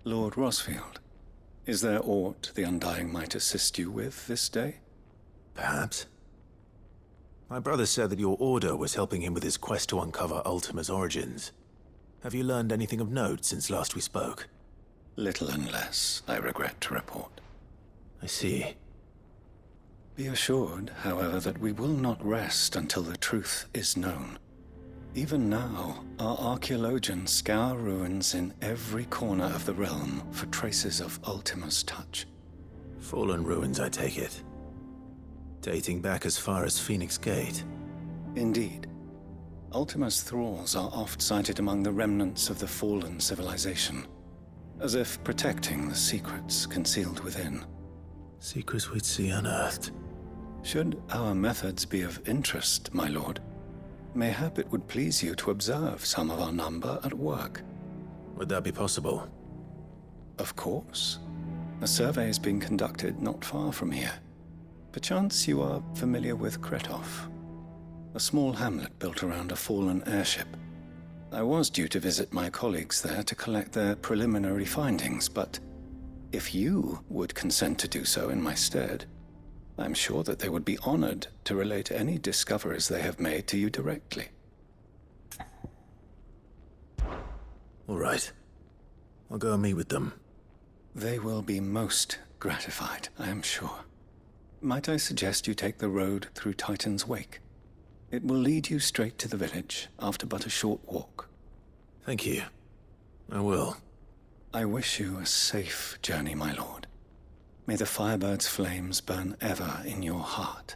Lord Rosfield, is there aught the Undying might assist you with this day? Perhaps. My brother said that your order was helping him with his quest to uncover Ultima's origins. Have you learned anything of note since last we spoke? Little and less, I regret to report. I see. Be assured, however, that we will not rest until the truth is known. Even now, our archaeologians scour ruins in every corner of the realm for traces of Ultima's touch. Fallen ruins, I take it. Dating back as far as Phoenix Gate. Indeed. Ultima's thralls are oft sighted among the remnants of the fallen civilization, as if protecting the secrets concealed within. Secrets we'd see unearthed. Should our methods be of interest, my lord, mayhap it would please you to observe some of our number at work. Would that be possible? Of course. A survey is being conducted not far from here. Perchance you are familiar with Kretov, a small hamlet built around a fallen airship. I was due to visit my colleagues there to collect their preliminary findings, but if you would consent to do so in my stead, I'm sure that they would be honored to relate any discoveries they have made to you directly. All right. I'll go and meet with them. They will be most gratified, I am sure. Might I suggest you take the road through Titan's Wake? It will lead you straight to the village after but a short walk. Thank you. I will. I wish you a safe journey, my lord. May the Firebird's flames burn ever in your heart.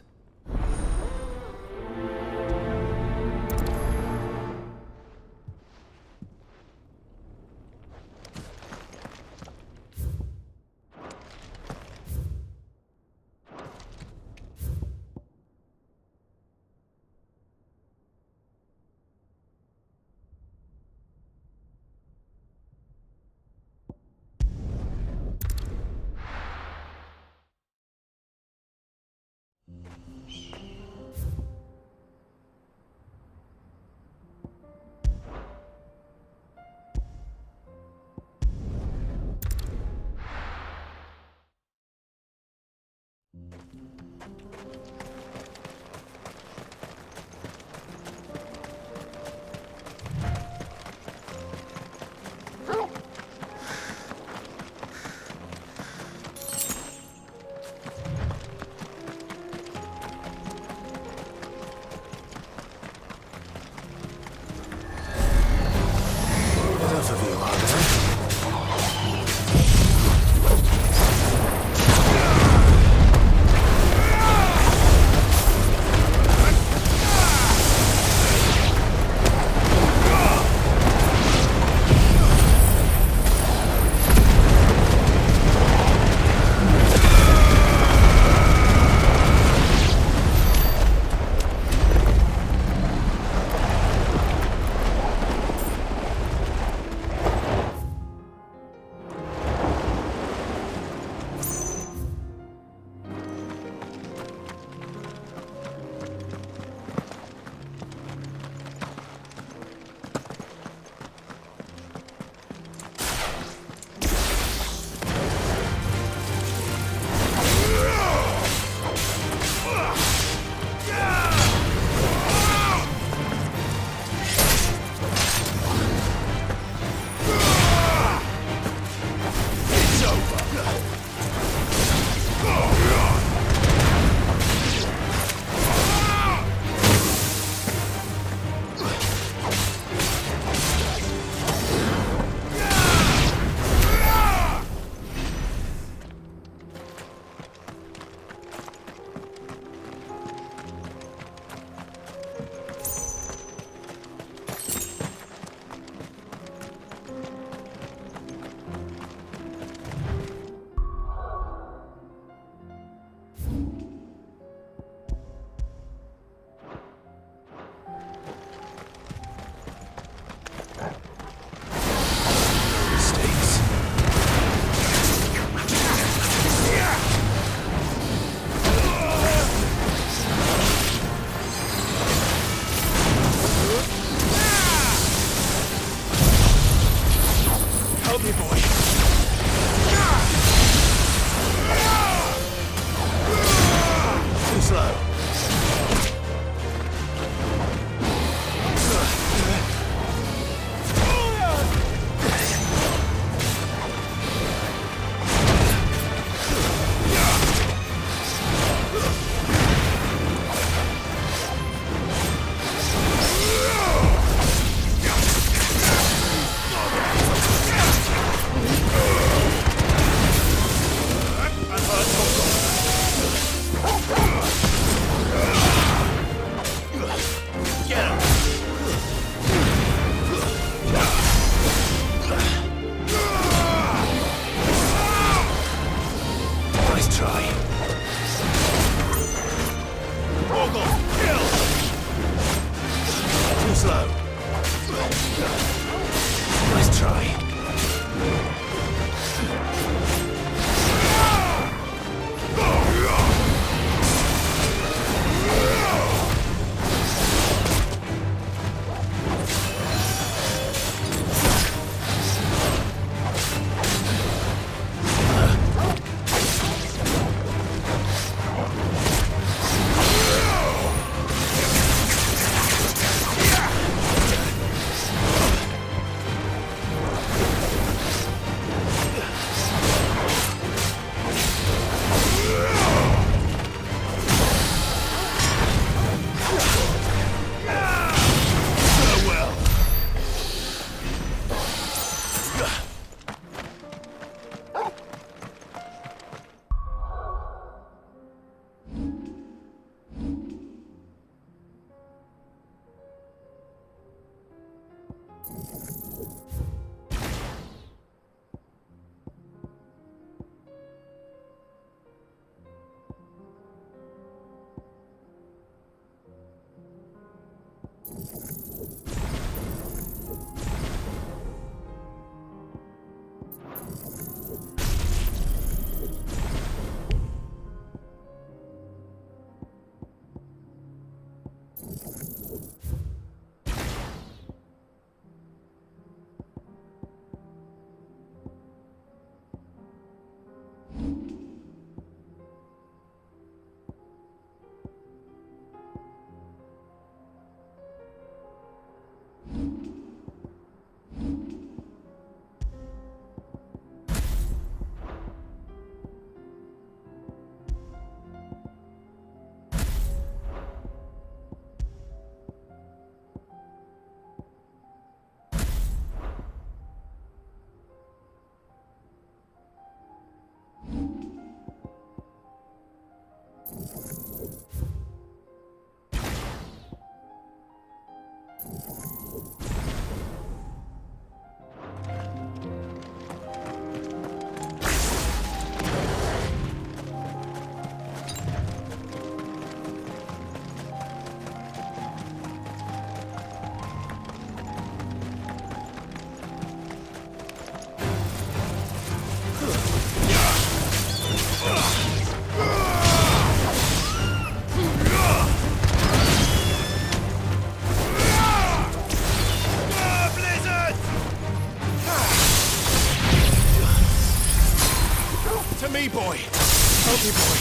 To me, boy! Help me, boy!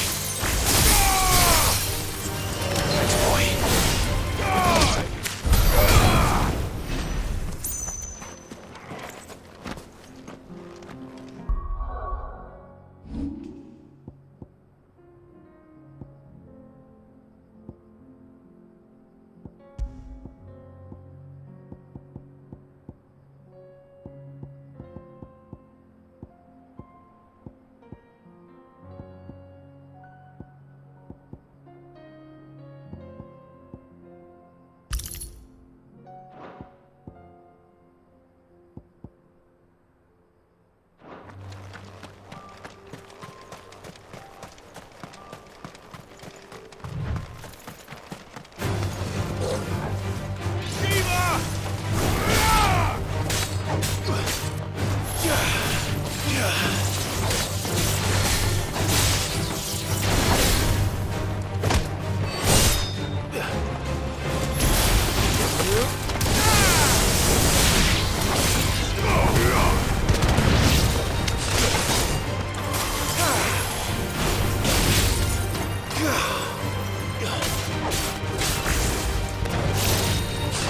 Thanks, boy!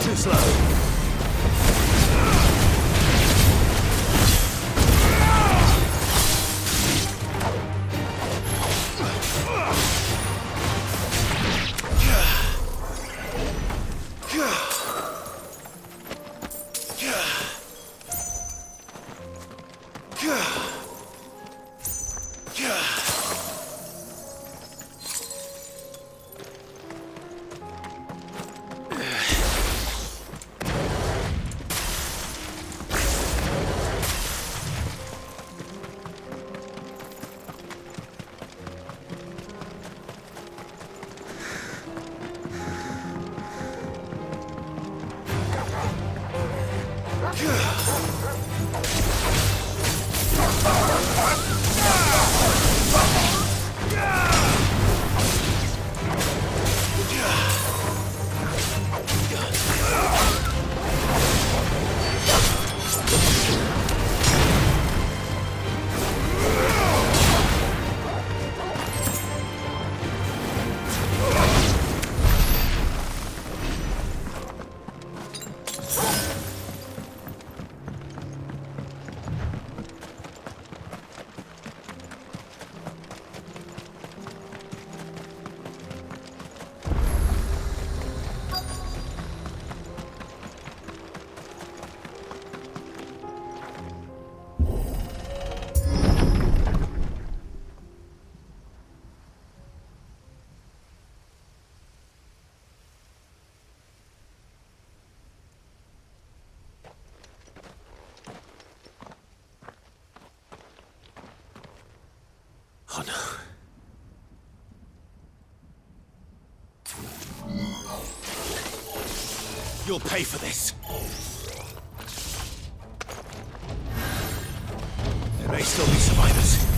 Too slow. Oh no. You'll pay for this. There may still be survivors.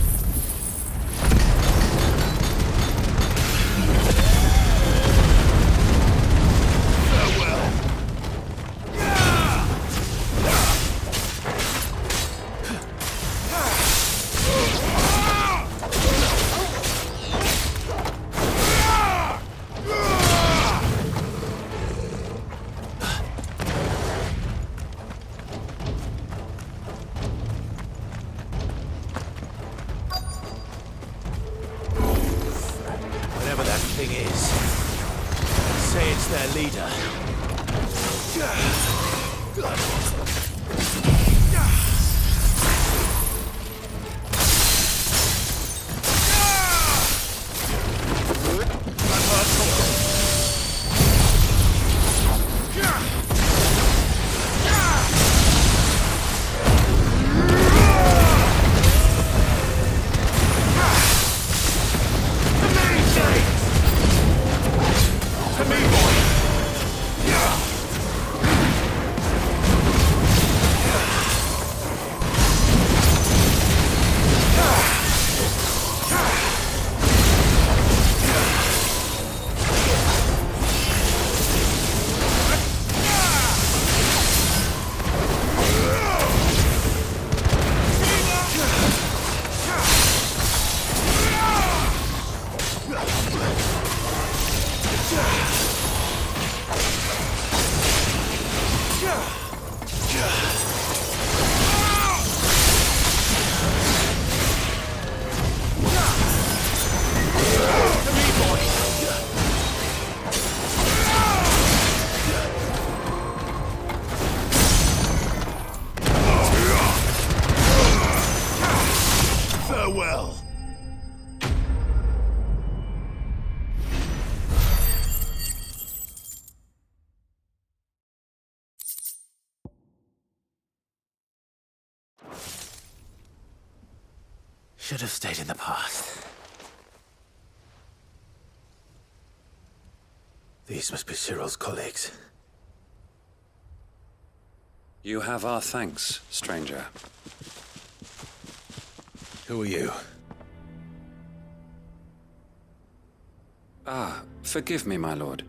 Whatever that thing is, say it's their leader. Farewell. Should have stayed in the past. These must be Cyril's colleagues. You have our thanks, stranger. Who are you? Ah, forgive me, my lord.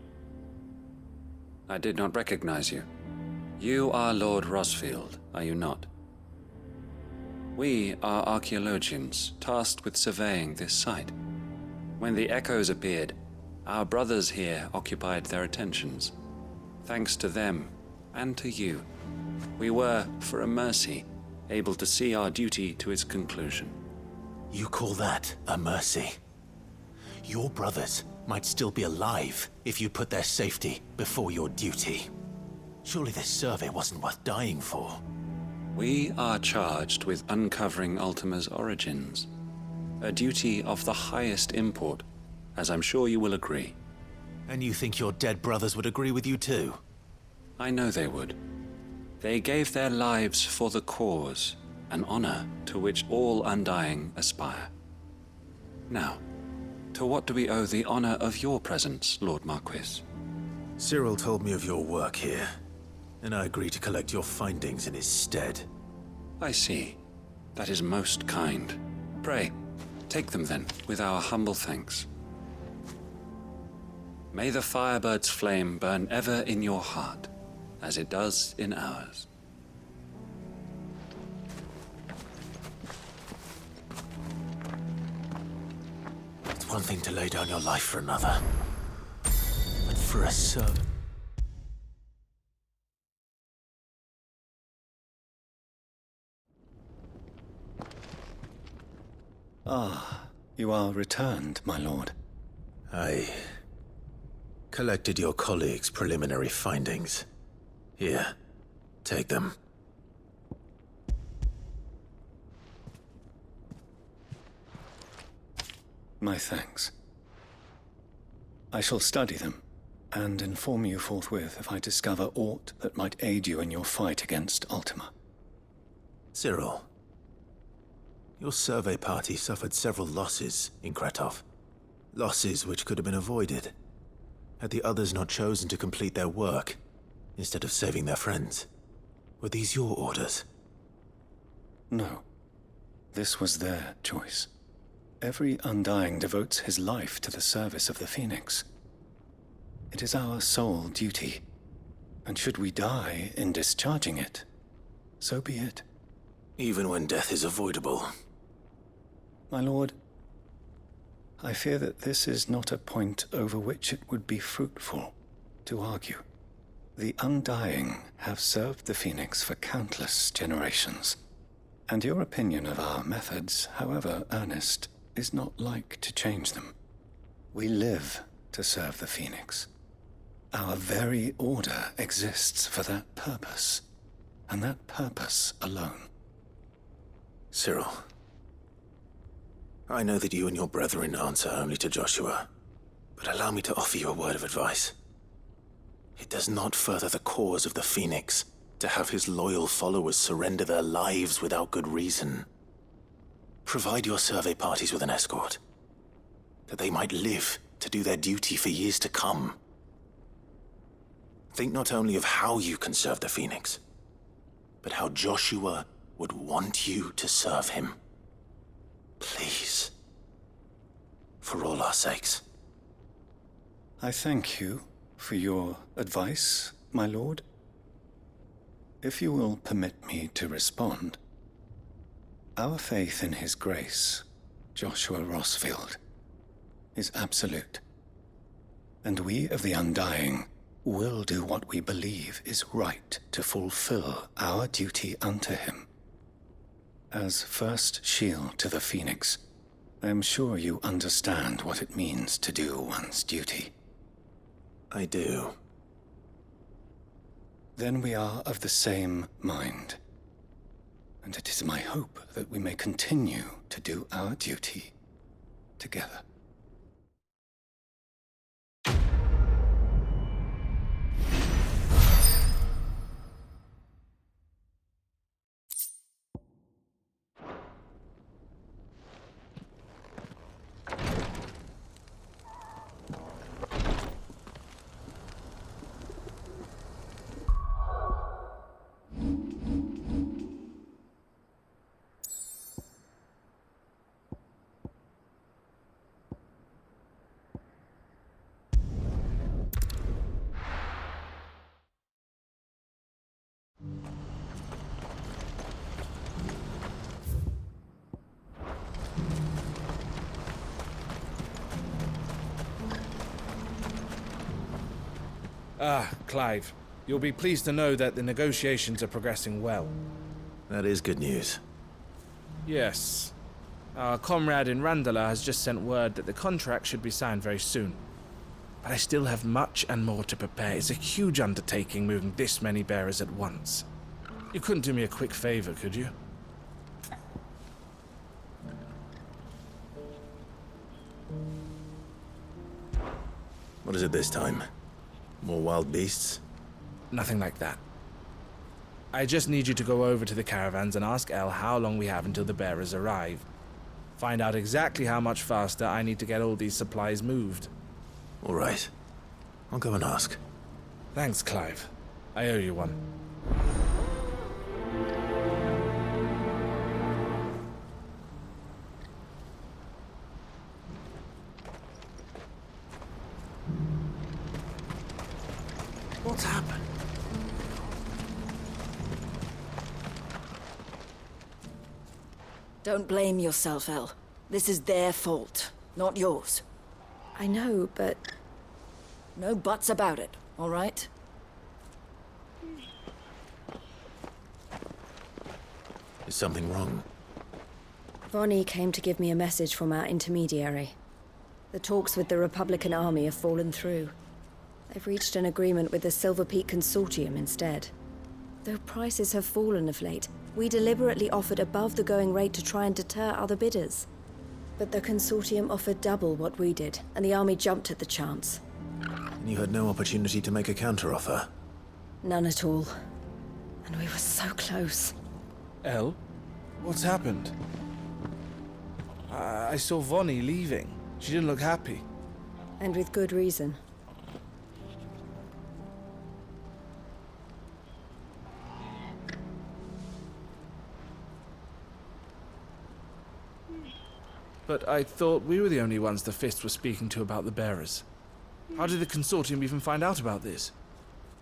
I did not recognize you. You are Lord Rosfield, are you not? We are archaeologians tasked with surveying this site. When the echoes appeared, our brothers here occupied their attentions. Thanks to them, and to you, we were, for a mercy, able to see our duty to its conclusion. You call that a mercy? Your brothers might still be alive if you put their safety before your duty. Surely this survey wasn't worth dying for. We are charged with uncovering Ultima's origins. A duty of the highest import, as I'm sure you will agree. And you think your dead brothers would agree with you too? I know they would. They gave their lives for the cause, an honor to which all undying aspire. Now, to what do we owe the honor of your presence, Lord Marquis? Cyril told me of your work here, and I agreed to collect your findings in his stead. I see. That is most kind. Pray, take them then, with our humble thanks. May the Firebird's flame burn ever in your heart, as it does in ours. It's one thing to lay down your life for another, but for a servant... Ah, you are returned, my lord. I collected your colleagues' preliminary findings. Here, take them. My thanks. I shall study them, and inform you forthwith if I discover aught that might aid you in your fight against Ultima. Cyril, your survey party suffered several losses in Kretov. Losses which could have been avoided, had the others not chosen to complete their work instead of saving their friends. Were these your orders? No. This was their choice. Every Undying devotes his life to the service of the Phoenix. It is our sole duty, and should we die in discharging it, so be it. Even when death is avoidable. My lord, I fear that this is not a point over which it would be fruitful to argue. The Undying have served the Phoenix for countless generations, and your opinion of our methods, however earnest, is not like to change them. We live to serve the Phoenix. Our very order exists for that purpose, and that purpose alone. Cyril, I know that you and your brethren answer only to Joshua, but allow me to offer you a word of advice. It does not further the cause of the Phoenix to have his loyal followers surrender their lives without good reason. Provide your survey parties with an escort, that they might live to do their duty for years to come. Think not only of how you can serve the Phoenix, but how Joshua would want you to serve him. Please. For all our sakes. I thank you for your advice, my lord. If you will permit me to respond, our faith in his grace, Joshua Rossfield, is absolute. And we of the Undying will do what we believe is right to fulfill our duty unto him. As first shield to the Phoenix, I am sure you understand what it means to do one's duty. I do. Then we are of the same mind. And it is my hope that we may continue to do our duty together. Clive, you'll be pleased to know that the negotiations are progressing well. That is good news. Yes. Our comrade in Randala has just sent word that the contract should be signed very soon. But I still have much and more to prepare. It's a huge undertaking moving this many bearers at once. You couldn't do me a quick favor, could you? What is it this time? More wild beasts? Nothing like that. I just need you to go over to the caravans and ask El how long we have until the bearers arrive. Find out exactly how much faster I need to get all these supplies moved. All right. I'll go and ask. Thanks, Clive. I owe you one. What's happened? Don't blame yourself, El. This is their fault, not yours. I know, but... No buts about it, all right? Is something wrong? Vonnie came to give me a message from our intermediary. The talks with the Republican Army have fallen through. They've reached an agreement with the Silver Peak Consortium instead. Though prices have fallen of late, we deliberately offered above the going rate to try and deter other bidders. But the Consortium offered double what we did, and the Army jumped at the chance. And you had no opportunity to make a counteroffer? None at all. And we were so close. El? What's happened? I saw Vonnie leaving. She didn't look happy. And with good reason. But I thought we were the only ones the Fist were speaking to about the bearers. How did the Consortium even find out about this?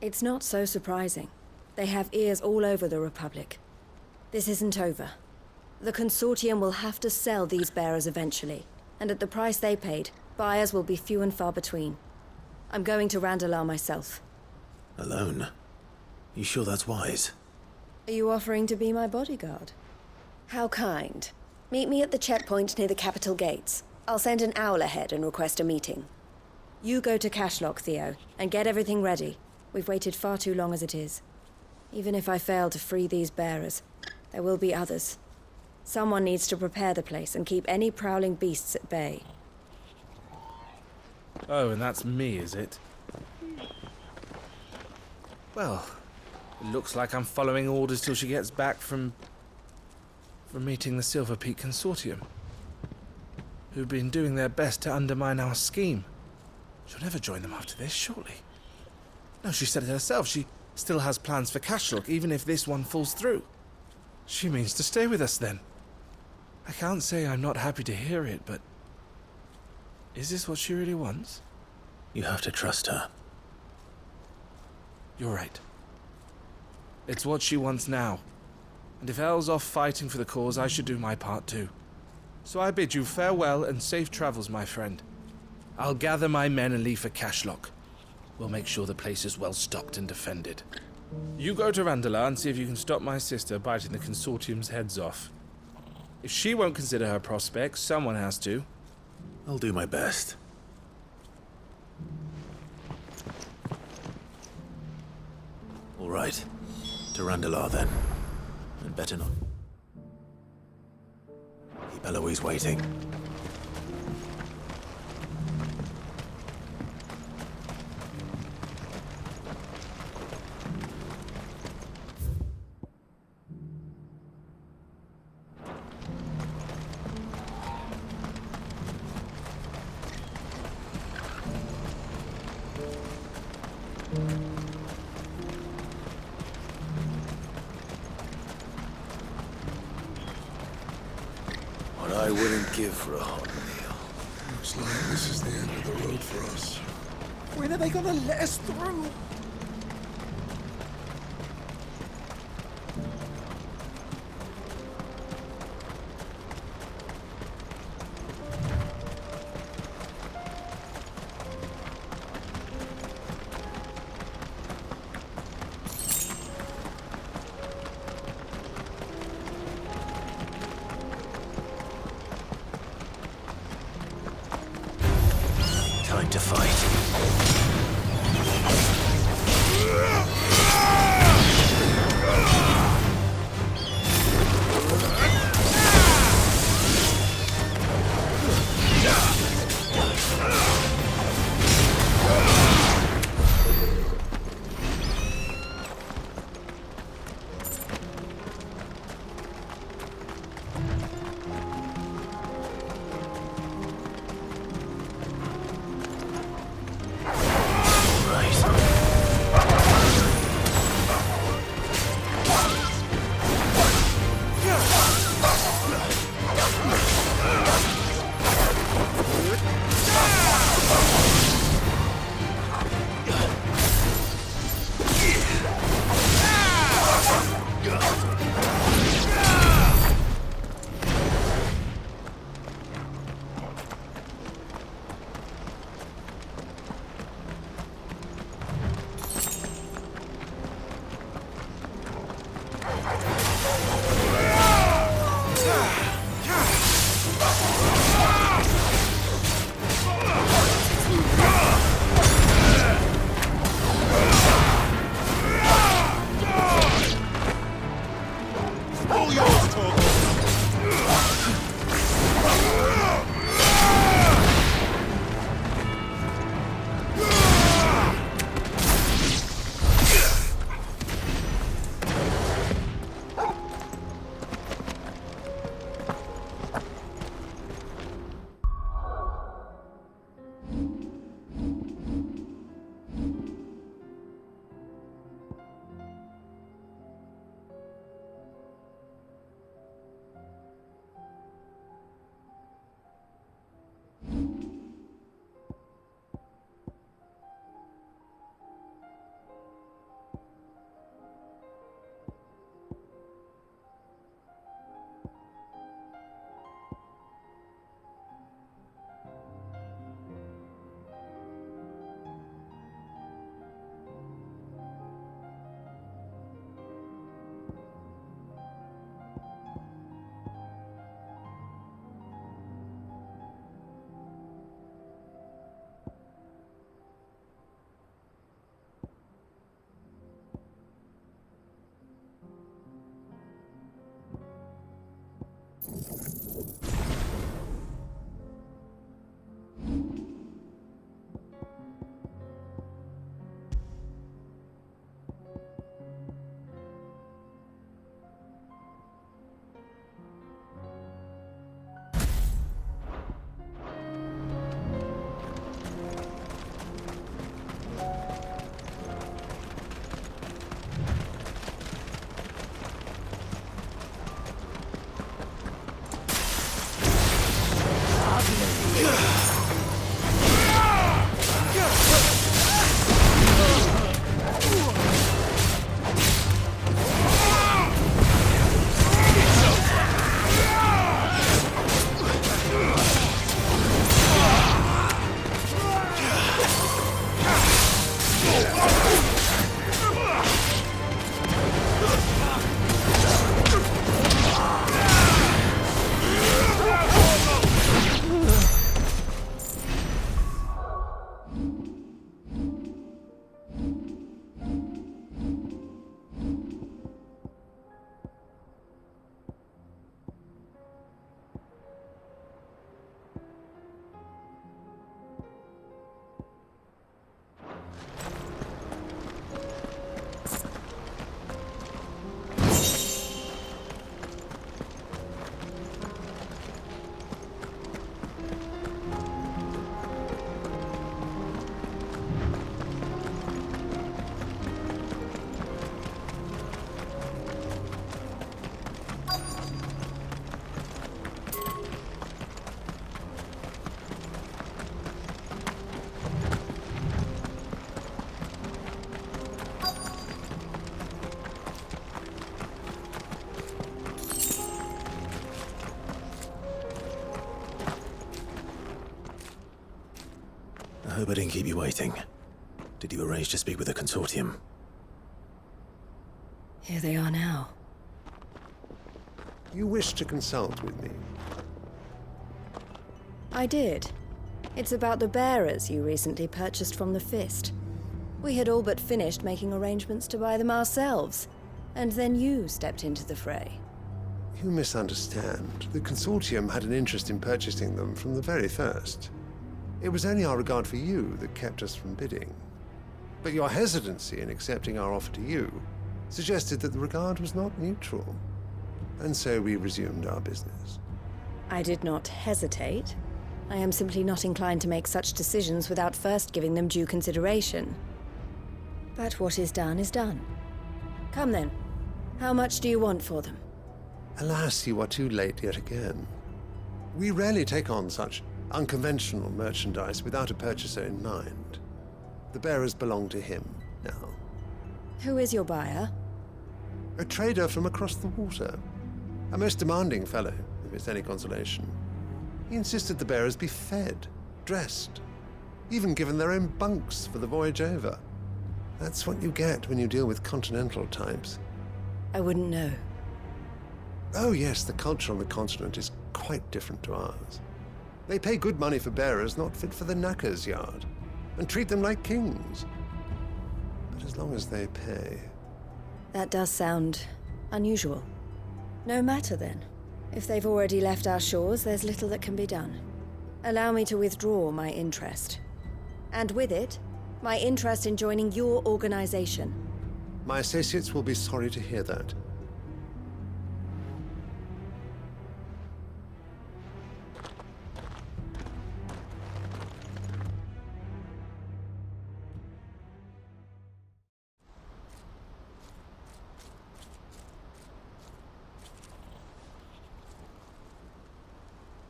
It's not so surprising. They have ears all over the Republic. This isn't over. The Consortium will have to sell these bearers eventually, and at the price they paid, buyers will be few and far between. I'm going to Randalar myself. Alone? You sure that's wise? Are you offering to be my bodyguard? How kind. Meet me at the checkpoint near the capital gates. I'll send an owl ahead and request a meeting. You go to Cashlock, Theo, and get everything ready. We've waited far too long as it is. Even if I fail to free these bearers, there will be others. Someone needs to prepare the place and keep any prowling beasts at bay. Oh, and that's me, is it? Well, it looks like I'm following orders till she gets back from meeting the Silver Peak Consortium, who've been doing their best to undermine our scheme. She'll never join them after this, surely. No, she said it herself. She still has plans for Cashlock, even if this one falls through. She means to stay with us, then. I can't say I'm not happy to hear it, but... is this what she really wants? You have to trust her. You're right. It's what she wants now. And if Elle's off fighting for the cause, I should do my part too. So I bid you farewell and safe travels, my friend. I'll gather my men and leave for Cashlock. We'll make sure the place is well stocked and defended. You go to Randalar and see if you can stop my sister biting the Consortium's heads off. If she won't consider her prospects, someone has to. I'll do my best. All right. To Randalar, then. And better not. Keep Eloise waiting. What I wouldn't give for a hot meal. Looks like this is the end of the road for us. When are they gonna let us through? Time to fight. hope I didn't keep you waiting. Did you arrange to speak with the consortium? Here they are now. You wish to consult with me? I did. It's about the bearers you recently purchased from the Fist. We had all but finished making arrangements to buy them ourselves, and then you stepped into the fray. You misunderstand. The consortium had an interest in purchasing them from the very first. It was only our regard for you that kept us from bidding. But your hesitancy in accepting our offer to you suggested that the regard was not mutual. And so we resumed our business. I did not hesitate. I am simply not inclined to make such decisions without first giving them due consideration. But what is done is done. Come then. How much do you want for them? Alas, you are too late yet again. We rarely take on such unconventional merchandise without a purchaser in mind. The bearers belong to him now. Who is your buyer? A trader from across the water. A most demanding fellow, if it's any consolation. He insisted the bearers be fed, dressed, even given their own bunks for the voyage over. That's what you get when you deal with continental types. I wouldn't know. Oh yes, the culture on the continent is quite different to ours. They pay good money for bearers not fit for the knacker's yard, and treat them like kings. But as long as they pay... That does sound unusual. No matter then. If they've already left our shores, there's little that can be done. Allow me to withdraw my interest. And with it, my interest in joining your organization. My associates will be sorry to hear that.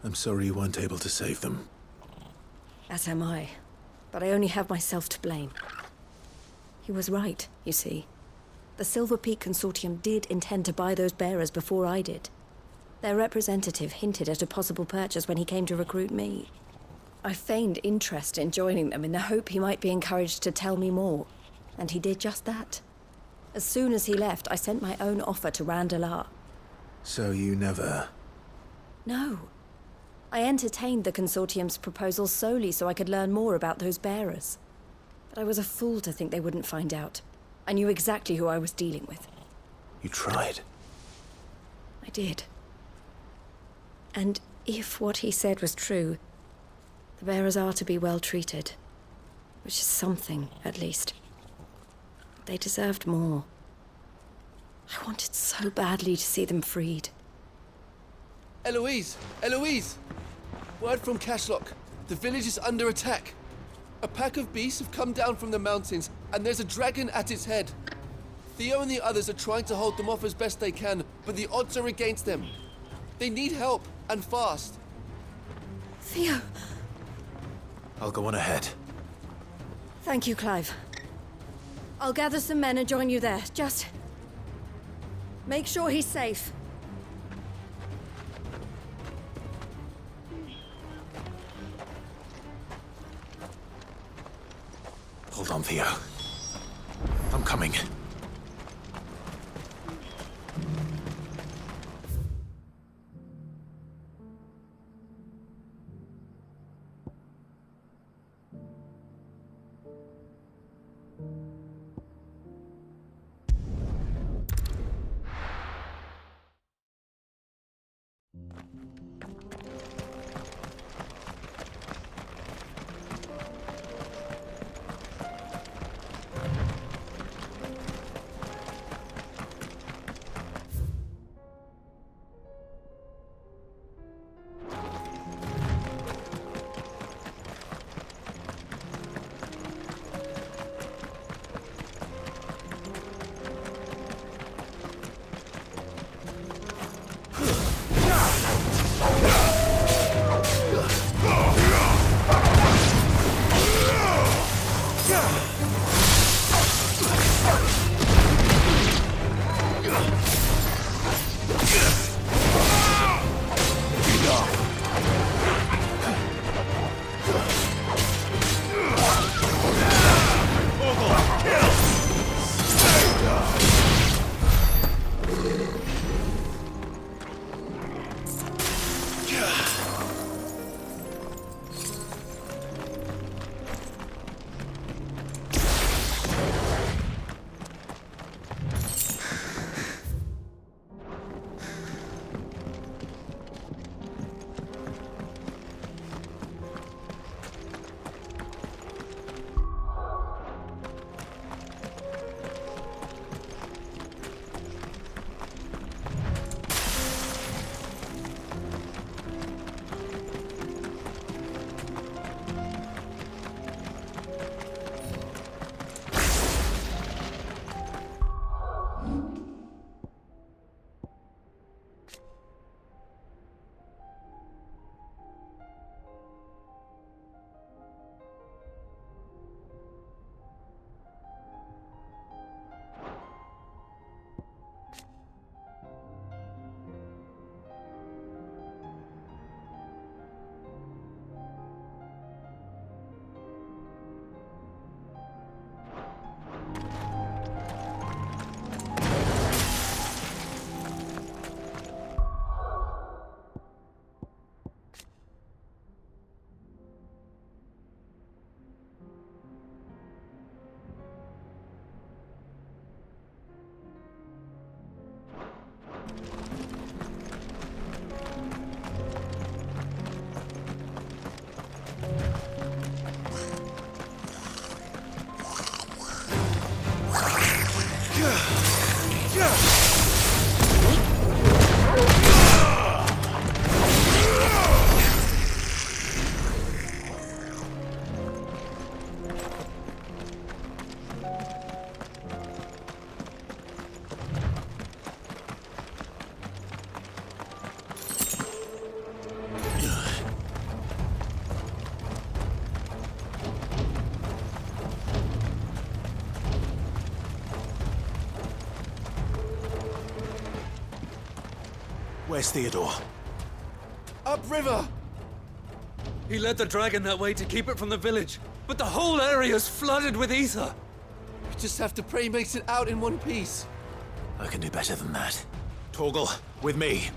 I'm sorry you weren't able to save them. As am I. But I only have myself to blame. He was right, you see. The Silver Peak Consortium did intend to buy those bearers before I did. Their representative hinted at a possible purchase when he came to recruit me. I feigned interest in joining them in the hope he might be encouraged to tell me more. And he did just that. As soon as he left, I sent my own offer to Randalar. So you never... No. I entertained the Consortium's proposal solely so I could learn more about those bearers. But I was a fool to think they wouldn't find out. I knew exactly who I was dealing with. You tried. I did. And if what he said was true, the bearers are to be well treated. Which is something, at least. But they deserved more. I wanted so badly to see them freed. Eloise! Eloise! Word from Cashlock. The village is under attack. A pack of beasts have come down from the mountains, and there's a dragon at its head. Theo and the others are trying to hold them off as best they can, but the odds are against them. They need help, and fast. Theo! I'll go on ahead. Thank you, Clive. I'll gather some men and join you there. Just... make sure he's safe. Hold on, Theo. I'm coming. Where's Theodore? Upriver! He led the dragon that way to keep it from the village, but the whole area's flooded with ether. We just have to pray he makes it out in one piece. I can do better than that. Torgal, with me.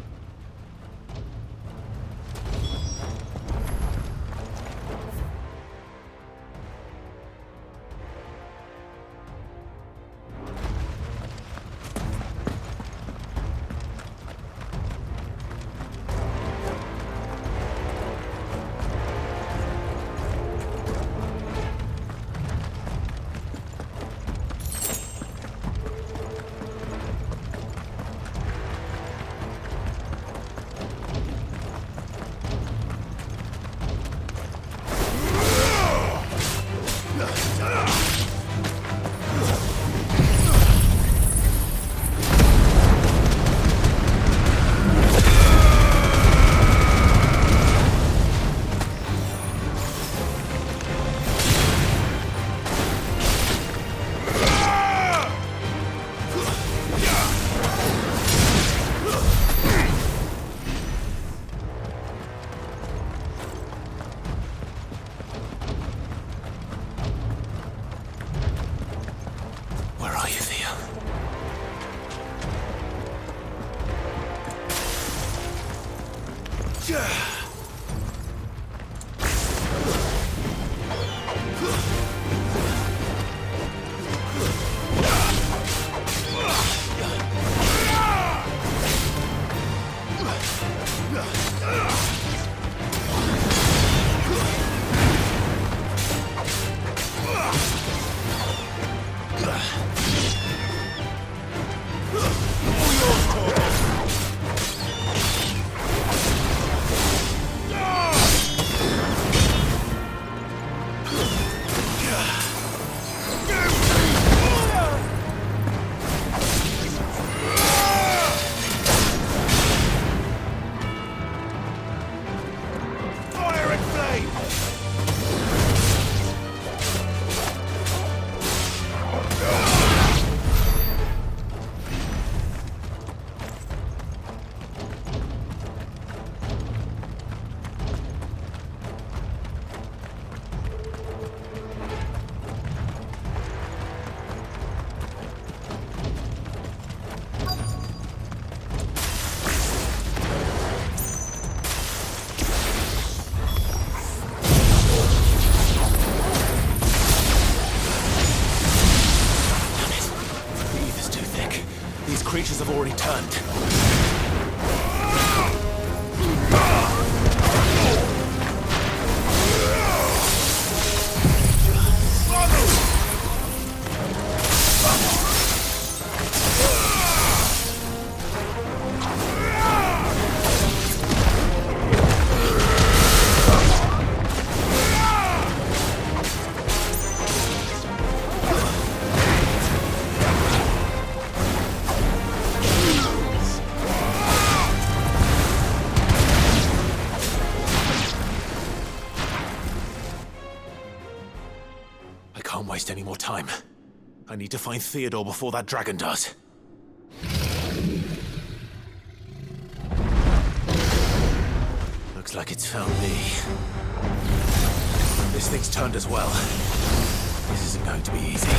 Creatures have already turned. Can't waste any more time. I need to find Theodore before that dragon does. Looks like it's found me. This thing's turned as well. This isn't going to be easy.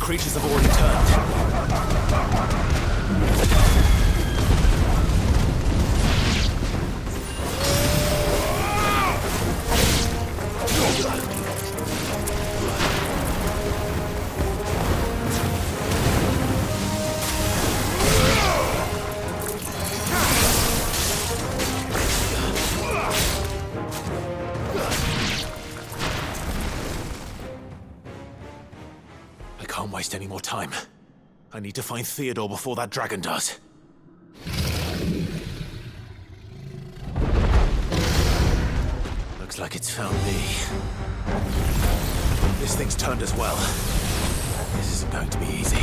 creatures have already turned. I can't waste any more time. I need to find Theodore before that dragon does. Looks like it's found me. This thing's turned as well. This isn't going to be easy.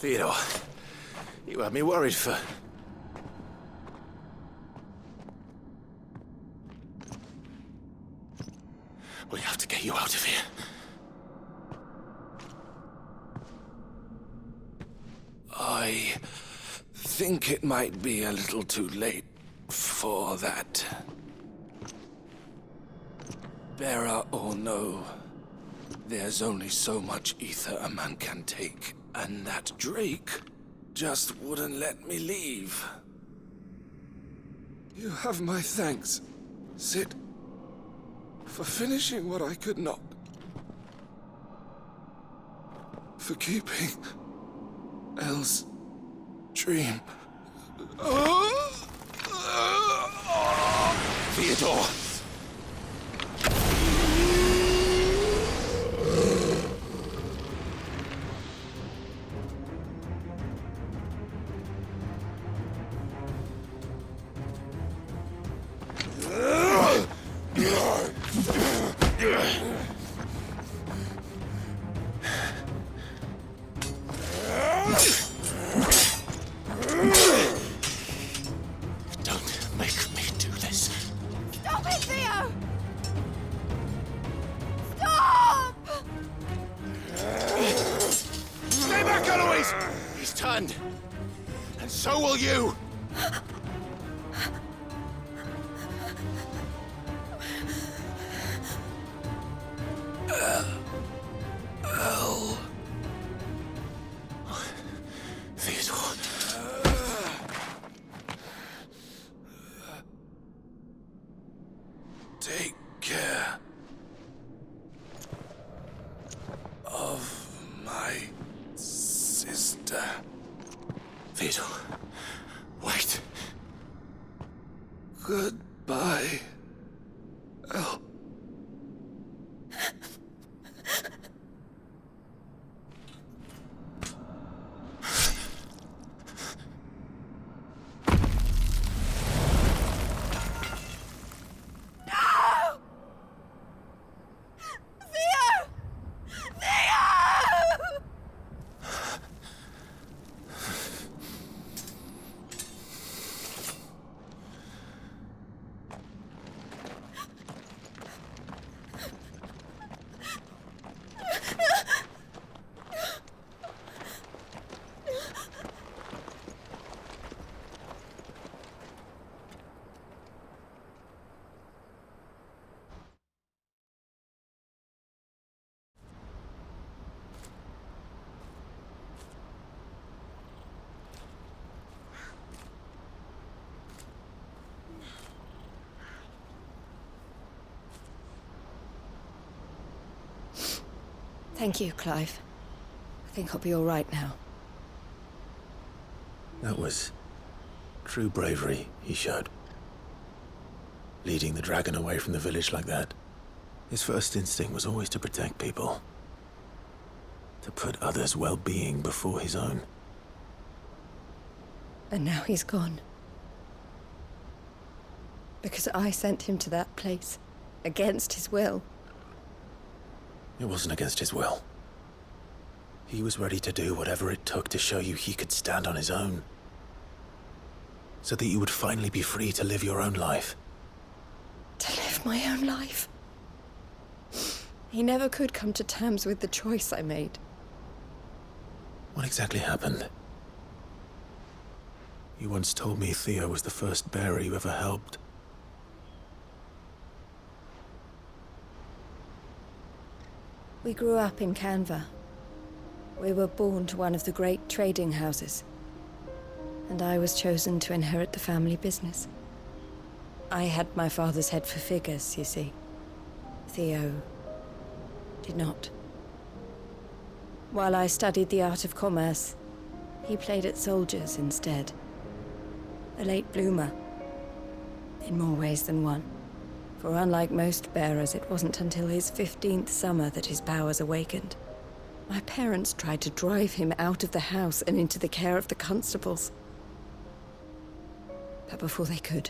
Theodore, you had me worried for... We have to get you out of here. I think it might be a little too late for that. Bearer or no, there's only so much ether a man can take, and that Drake just wouldn't let me leave. You have my thanks, Sid, for finishing what I could not. For keeping Elle's dream. Theodore! Don't make me do this. Stop it, Theo! Stop! Stay back, Eloise! He's turned. And so will you! Theodore. Take care of my sister. Theodore. Wait. Goodbye. El. Thank you, Clive. I think I'll be all right now. That was true bravery he showed. Leading the dragon away from the village like that. His first instinct was always to protect people. To put others' well-being before his own. And now he's gone. Because I sent him to that place, against his will. It wasn't against his will. He was ready to do whatever it took to show you he could stand on his own. So that you would finally be free to live your own life. To live my own life. He never could come to terms with the choice I made. What exactly happened? You once told me Theo was the first bearer you ever helped. We grew up in Canva. We were born to one of the great trading houses. And I was chosen to inherit the family business. I had my father's head for figures, you see. Theo did not. While I studied the art of commerce, he played at soldiers instead. A late bloomer. In more ways than one. For unlike most bearers, it wasn't until his 15th summer that his powers awakened. My parents tried to drive him out of the house and into the care of the constables. But before they could,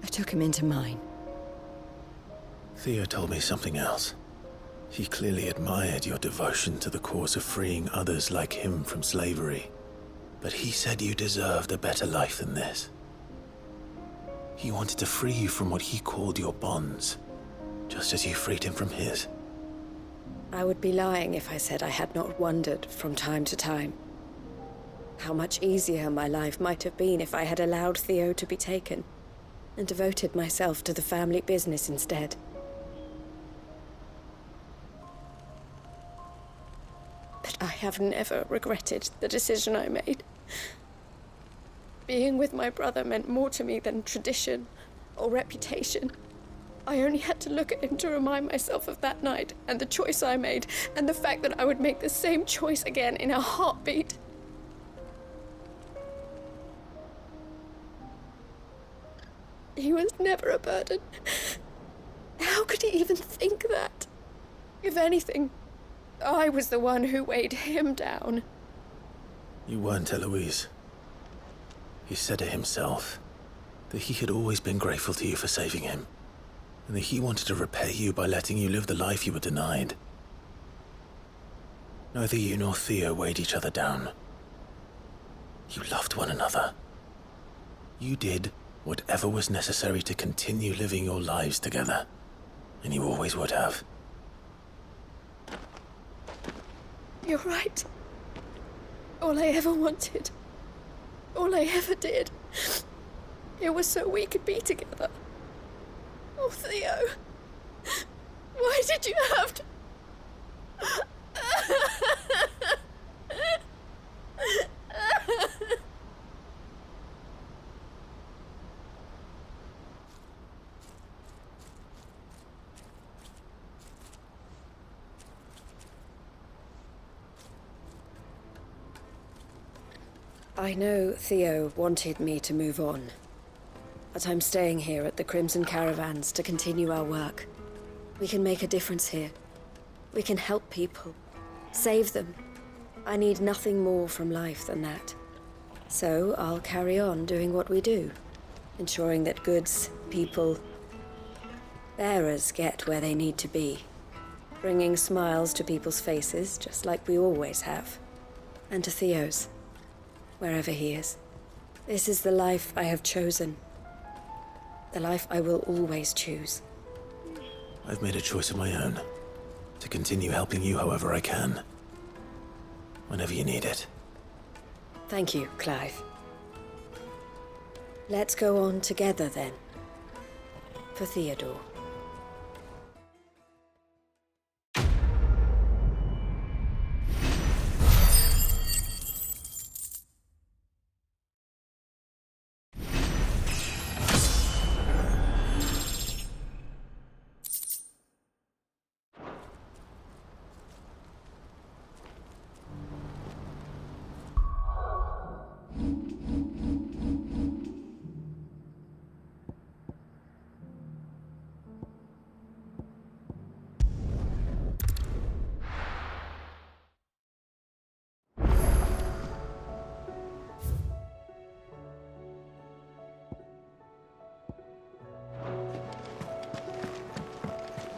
I took him into mine. Theo told me something else. He clearly admired your devotion to the cause of freeing others like him from slavery. But he said you deserved a better life than this. He wanted to free you from what he called your bonds, just as you freed him from his. I would be lying if I said I had not wondered from time to time how much easier my life might have been if I had allowed Theo to be taken and devoted myself to the family business instead. But I have never regretted the decision I made. Being with my brother meant more to me than tradition or reputation. I only had to look at him to remind myself of that night and the choice I made and the fact that I would make the same choice again in a heartbeat. He was never a burden. How could he even think that? If anything, I was the one who weighed him down. You weren't, Eloise. He said it himself, that he had always been grateful to you for saving him, and that he wanted to repay you by letting you live the life you were denied. Neither you nor Theo weighed each other down. You loved one another. You did whatever was necessary to continue living your lives together, and you always would have. You're right. All I ever wanted, all I ever did, it was so we could be together. Oh, Theo, why did you have to... I know Theo wanted me to move on, but I'm staying here at the Crimson Caravans to continue our work. We can make a difference here. We can help people, save them. I need nothing more from life than that. So I'll carry on doing what we do, ensuring that goods, people, bearers get where they need to be, bringing smiles to people's faces just like we always have, and to Theo's. Wherever he is. This is the life I have chosen. The life I will always choose. I've made a choice of my own. To continue helping you however I can. Whenever you need it. Thank you, Clive. Let's go on together then. For Theodore.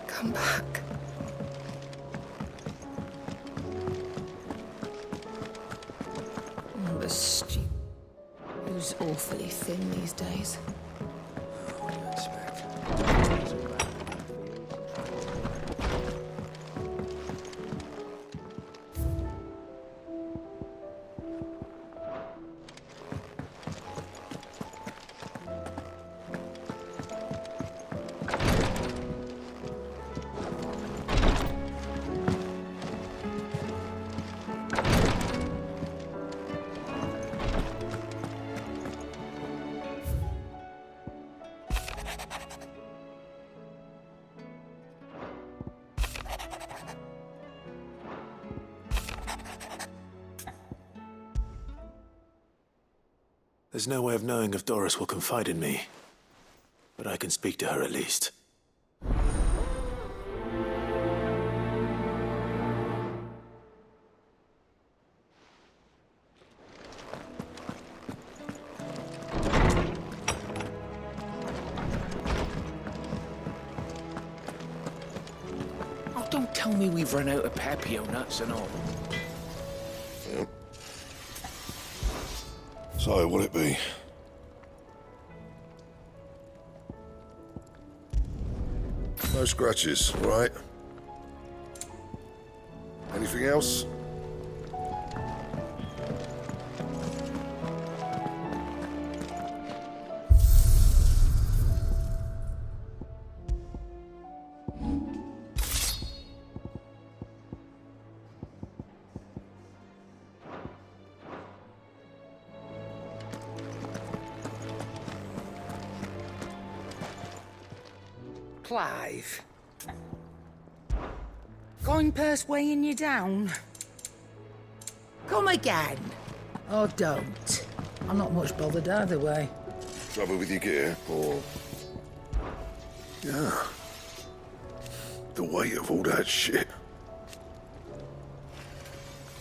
Come back. Oh, the stupid. Who's awfully thin these days? What do you expect? There's no way of knowing if Doris will confide in me, but I can speak to her at least. Oh, don't tell me we've run out of Papio nuts and all. Yep. So, what'll it be? No scratches, all right? Anything else? Clive. Going purse weighing you down? Come again. Oh, don't. I'm not much bothered either way. Trouble with your gear, or Yeah. The weight of all that shit.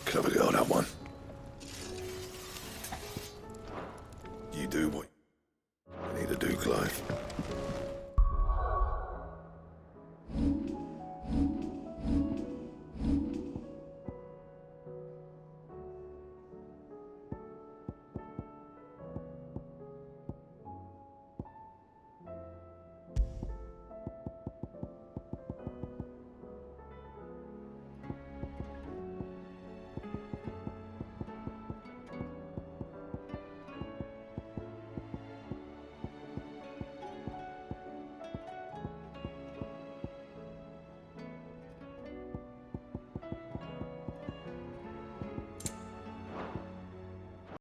Clever girl, that one. You do what